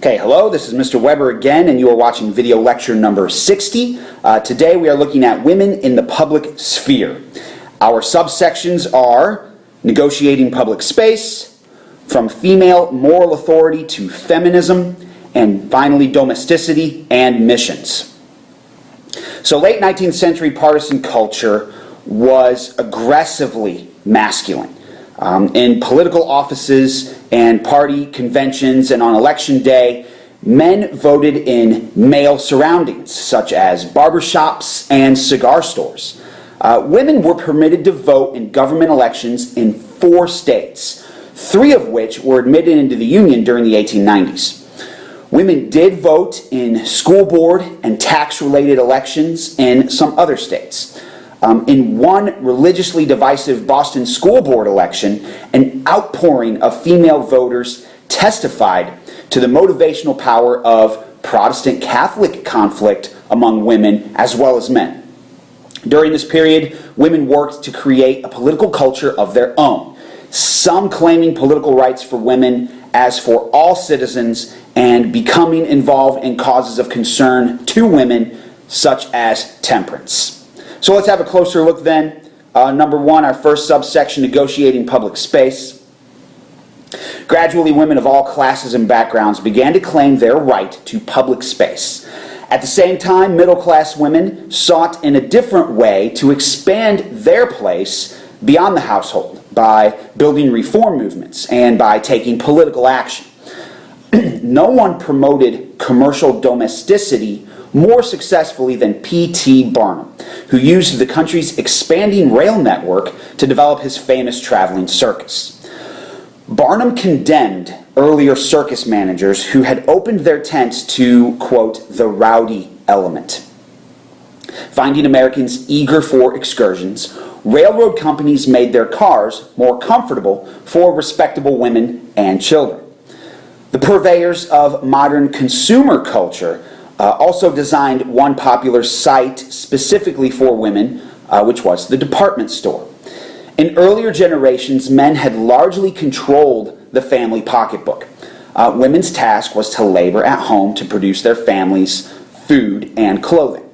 Okay, hello, this is Mr. Weber again, and you are watching video lecture number 60. Today we are looking at women in the public sphere. Our subsections are negotiating public space, from female moral authority to feminism, and finally domesticity and missions. So late 19th century partisan culture was aggressively masculine. In political offices and party conventions and on election day, men voted in male surroundings, such as barbershops and cigar stores. Women were permitted to vote in government elections in 4 states, 3 of which were admitted into the Union during the 1890s. Women did vote in school board and tax-related elections in some other states. In one religiously divisive Boston school board election, an outpouring of female voters testified to the motivational power of Protestant Catholic conflict among women as well as men. During this period, women worked to create a political culture of their own, some claiming political rights for women as for all citizens and becoming involved in causes of concern to women such as temperance. So let's have a closer look then. Number 1, our first subsection, negotiating public space. Gradually, women of all classes and backgrounds began to claim their right to public space. At the same time, middle-class women sought in a different way to expand their place beyond the household by building reform movements and by taking political action. No one promoted commercial domesticity more successfully than P.T. Barnum, who used the country's expanding rail network to develop his famous traveling circus. Barnum condemned earlier circus managers who had opened their tents to, quote, the rowdy element. Finding Americans eager for excursions, railroad companies made their cars more comfortable for respectable women and children. The purveyors of modern consumer culture also designed one popular site specifically for women, which was the department store. In earlier generations, men had largely controlled the family pocketbook. Women's task was to labor at home to produce their families' food and clothing.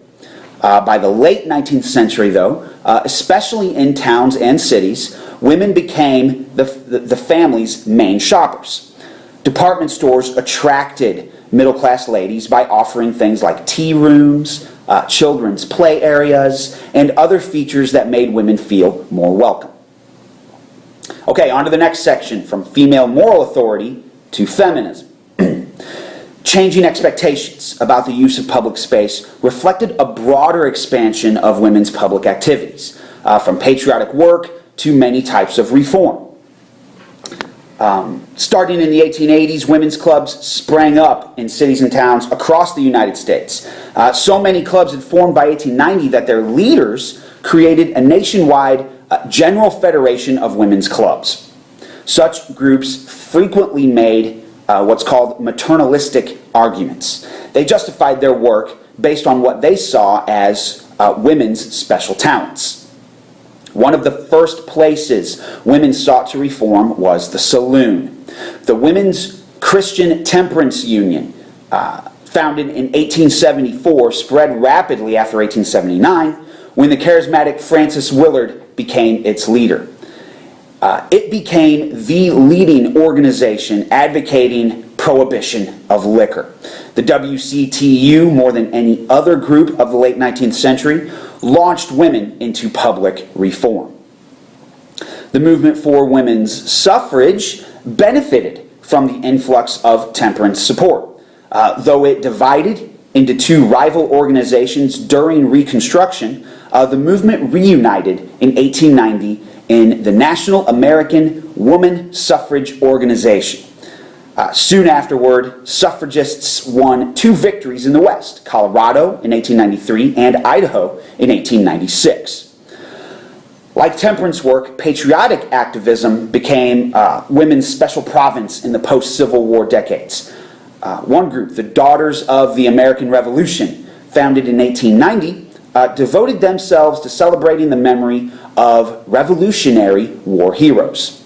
By the late 19th century, though, especially in towns and cities, women became the family's main shoppers. Department stores attracted middle-class ladies by offering things like tea rooms, children's play areas, and other features that made women feel more welcome. Okay, on to the next section, from female moral authority to feminism. Changing expectations about the use of public space reflected a broader expansion of women's public activities, from patriotic work to many types of reform. Starting in the 1880s, women's clubs sprang up in cities and towns across the United States. So many clubs had formed by 1890 that their leaders created a nationwide general federation of women's clubs. Such groups frequently made what's called maternalistic arguments. They justified their work based on what they saw as women's special talents. One of the first places women sought to reform was the saloon. The Women's Christian Temperance Union, founded in 1874, spread rapidly after 1879 when the charismatic Frances Willard became its leader. It became the leading organization advocating prohibition of liquor. The WCTU, more than any other group of the late 19th century, launched women into public reform. The movement for women's suffrage benefited from the influx of temperance support. Though it divided into 2 rival organizations during Reconstruction, the movement reunited in 1890 in the National American Woman Suffrage Organization. Soon afterward, suffragists won 2 victories in the West, Colorado in 1893 and Idaho in 1896. Like temperance work, patriotic activism became women's special province in the post-Civil War decades. One group, the Daughters of the American Revolution, founded in 1890, devoted themselves to celebrating the memory of Revolutionary War heroes.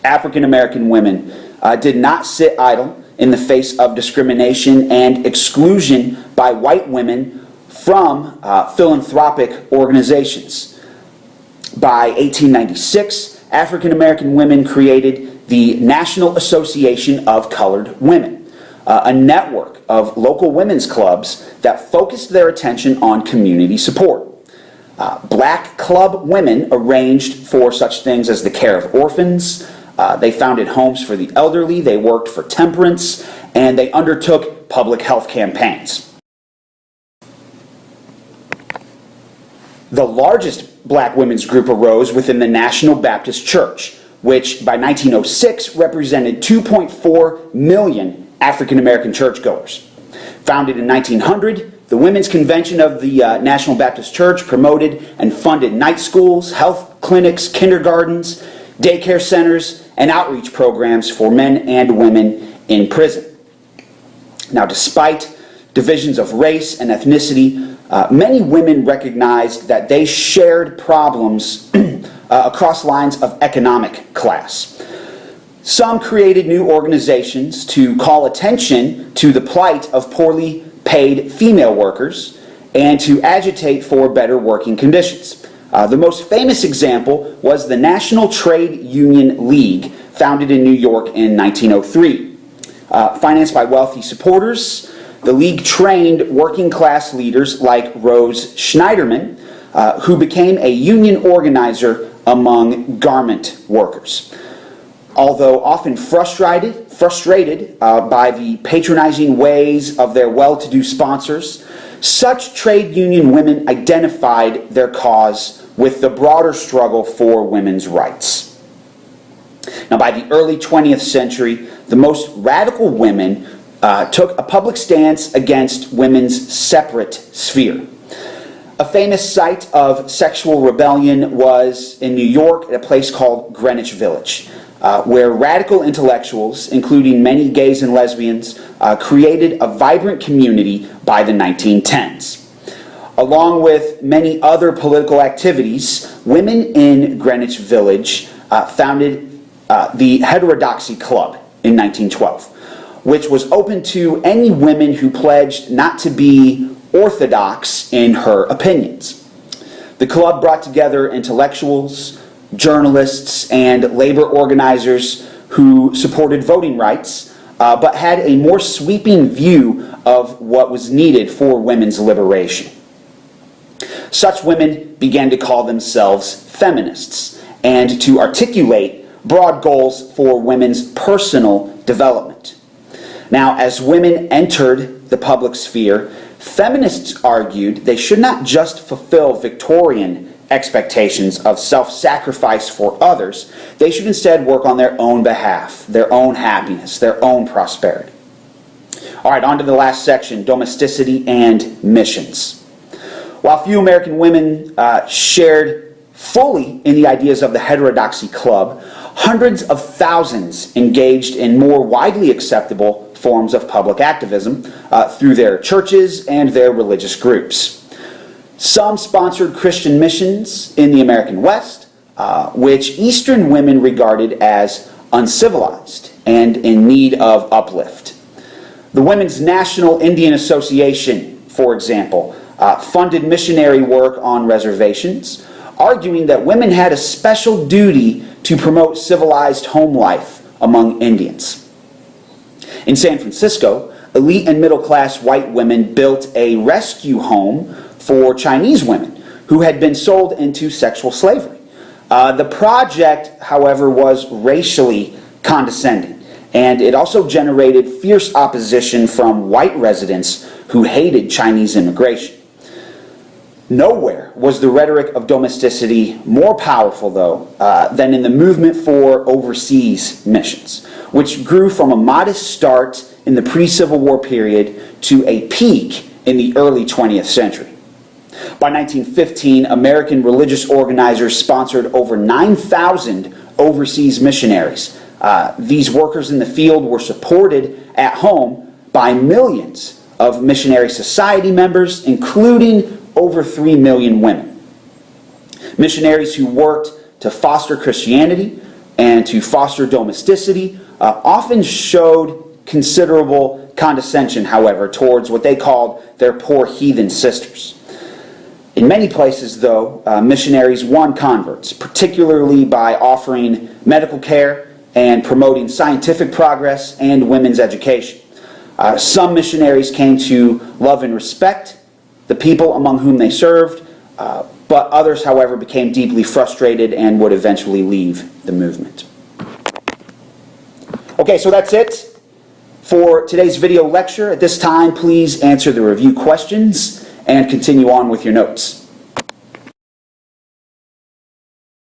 African American women did not sit idle in the face of discrimination and exclusion by white women from philanthropic organizations. By 1896, African American women created the National Association of Colored Women, a network of local women's clubs that focused their attention on community support. Black club women arranged for such things as the care of orphans. They founded homes for the elderly. They worked for temperance, and they undertook public health campaigns. The largest black women's group arose within the National Baptist Church, which by 1906 represented 2.4 million African American churchgoers. Founded in 1900, the Women's Convention of the National Baptist Church promoted and funded night schools, health clinics, kindergartens, daycare centers, and outreach programs for men and women in prison. Now, despite divisions of race and ethnicity, many women recognized that they shared problems across lines of economic class. Some created new organizations to call attention to the plight of poorly paid female workers and to agitate for better working conditions. The most famous example was the National Trade Union League, founded in New York in 1903. Financed by wealthy supporters, the League trained working class leaders like Rose Schneiderman, who became a union organizer among garment workers. Although often frustrated by the patronizing ways of their well-to-do sponsors, such trade union women identified their cause with the broader struggle for women's rights. Now, by the early 20th century, the most radical women took a public stance against women's separate sphere. A famous site of sexual rebellion was in New York at a place called Greenwich Village, where radical intellectuals, including many gays and lesbians, created a vibrant community by the 1910s. Along with many other political activities, women in Greenwich Village founded the Heterodoxy Club in 1912, which was open to any women who pledged not to be orthodox in her opinions. The club brought together intellectuals, journalists, and labor organizers who supported voting rights, but had a more sweeping view of what was needed for women's liberation. Such women began to call themselves feminists and to articulate broad goals for women's personal development. Now, as women entered the public sphere, feminists argued they should not just fulfill Victorian expectations of self-sacrifice for others. They should instead work on their own behalf, their own happiness, their own prosperity. All right, on to the last section, domesticity and missions. While few American women shared fully in the ideas of the Heterodoxy Club, hundreds of thousands engaged in more widely acceptable forms of public activism through their churches and their religious groups. Some sponsored Christian missions in the American West, which Eastern women regarded as uncivilized and in need of uplift. The Women's National Indian Association, for example, funded missionary work on reservations, arguing that women had a special duty to promote civilized home life among Indians. In San Francisco, elite and middle-class white women built a rescue home for Chinese women who had been sold into sexual slavery. The project, however, was racially condescending, and it also generated fierce opposition from white residents who hated Chinese immigration. Nowhere was the rhetoric of domesticity more powerful, though, than in the movement for overseas missions, which grew from a modest start in the pre-Civil War period to a peak in the early 20th century. By 1915, American religious organizers sponsored over 9,000 overseas missionaries. These workers in the field were supported at home by millions of missionary society members, including over 3 million women. Missionaries who worked to foster Christianity and to foster domesticity often showed considerable condescension, however, towards what they called their poor heathen sisters. In many places, though, missionaries won converts, particularly by offering medical care and promoting scientific progress and women's education. Some missionaries came to love and respect the people among whom they served, but others, however, became deeply frustrated and would eventually leave the movement. Okay, so that's it for today's video lecture. At this time, please answer the review questions and continue on with your notes.